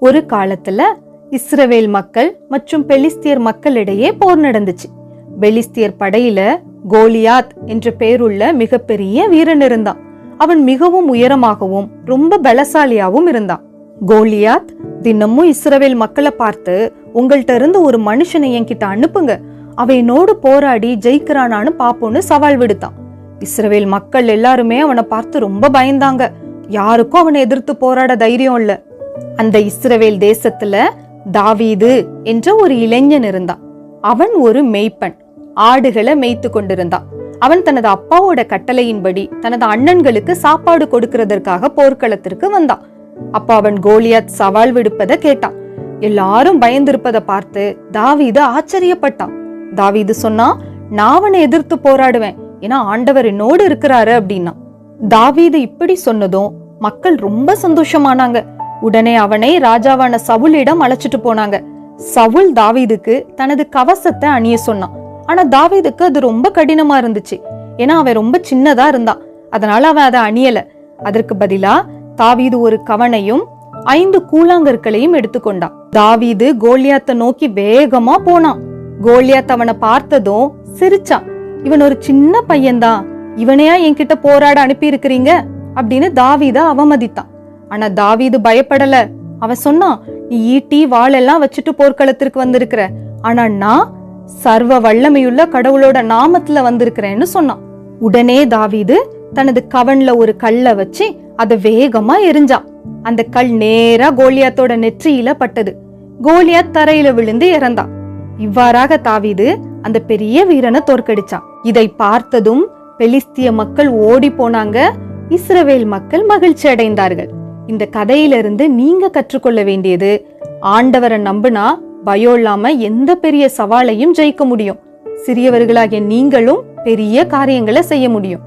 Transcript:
ஒரு காலத்துல இஸ்ரவேல் மக்கள் மற்றும் பெலிஸ்தியர் மக்களிடையே போர் நடந்துச்சு. பெலிஸ்தியர் படையில கோலியாத் என்ற பெயருள்ள மிகப்பெரிய வீரன் இருந்தான். அவன் மிகவும் உயரமாகவும் ரொம்ப பலசாலியாவும் இருந்தான். கோலியாத் தினமும் இஸ்ரவேல் மக்களை பார்த்து, உங்கள்கிட்ட இருந்து ஒரு மனுஷனை என்கிட்ட அனுப்புங்க, அவனோடு போராடி ஜெயிக்கிறானான்னு பாப்போன்னு சவால் விடுத்தான். இஸ்ரவேல் மக்கள் எல்லாருமே அவனை பார்த்து ரொம்ப பயந்தாங்க. யாருக்கும் அவனை எதிர்த்து போராட தைரியம் இல்ல. அந்த இஸ்ரவேல் தேசத்துல தாவீது என்ற ஒரு இளைஞன் இருந்தான். அவன் ஒரு மேய்ப்பன், ஆடுகளை மேய்த்து கொண்டிருந்தான். அவன் தனது அப்பாவோட கட்டளையின்படி தனது அண்ணன்களுக்கு சாப்பாடு கொடுக்கிறதற்காக போர்க்களத்திற்கு வந்தான். அப்ப அவன் கோலியாத் சவால் விடுப்பதை கேட்டான். எல்லாரும் பயந்திருப்பதை பார்த்து தாவீது ஆச்சரியப்பட்டான். தாவீது சொன்னா, நான் அவனை எதிர்த்து போராடுவேன், ஏன்னா ஆண்டவர் என்னோடு இருக்கிறாரு அப்படின்னா. தாவீது இப்படி சொன்னதும் மக்கள் ரொம்ப சந்தோஷமானாங்க. உடனே அவனை ராஜாவான சவுலிடம் அழைச்சிட்டு போனாங்க. சவுல் தாவீதுக்கு தனது கவசத்தை அணிய சொன்னான். ஆனா தாவீதுக்கு அது ரொம்ப கடினமா இருந்துச்சு. ஏன்னா அவன் ரொம்ப சின்னதா இருந்தான். அதனால அவன் அதை அணியல. அதற்கு பதிலா தாவீது ஒரு கவனையும் 5 கூழாங்கற்களையும் எடுத்துக்கொண்டான். தாவீது கோலியாத்தை நோக்கி வேகமா போனான். கோலியாத் அவனை பார்த்ததும் சிரிச்சான். இவன் ஒரு சின்ன பையன்தான், இவனையா என்கிட்ட போராட அனுப்பி இருக்கிறீங்க அப்படின்னு தாவீத அவமதித்தான். ஆனா தாவீது பயப்படல. அவன் சொன்னான், நீ ஈட்டி வாளெல்லாம் வச்சுட்டு போர்க்களத்திற்கு வந்திருக்கிற, ஆனா நான் சர்வ வல்லமையுள்ள கடவுளோட நாமத்துல வந்திருக்கிறேன்னு சொன்னான். உடனே தாவீது தனது கவன்ல ஒரு கல்லை வச்சு அதை வேகமா எரிஞ்சான். அந்த கல் நேரா கோலியாத்தோட நெற்றியில பட்டது. கோலியாத் தரையில விழுந்து இறந்தான். இவ்வாறாக தாவீது அந்த பெரிய வீரனை தோற்கடிச்சான். இதை பார்த்ததும் பெலிஸ்திய மக்கள் ஓடி போனாங்க. இஸ்ரவேல் மக்கள் மகிழ்ச்சி அடைந்தார்கள். இந்த கதையிலிருந்து நீங்க கற்றுக்கொள்ள வேண்டியது, ஆண்டவரை நம்பினா பயம் இல்லாம எந்த பெரிய சவாலையும் ஜெயிக்க முடியும். சிறியவர்களாகிய நீங்களும் பெரிய காரியங்களை செய்ய முடியும்.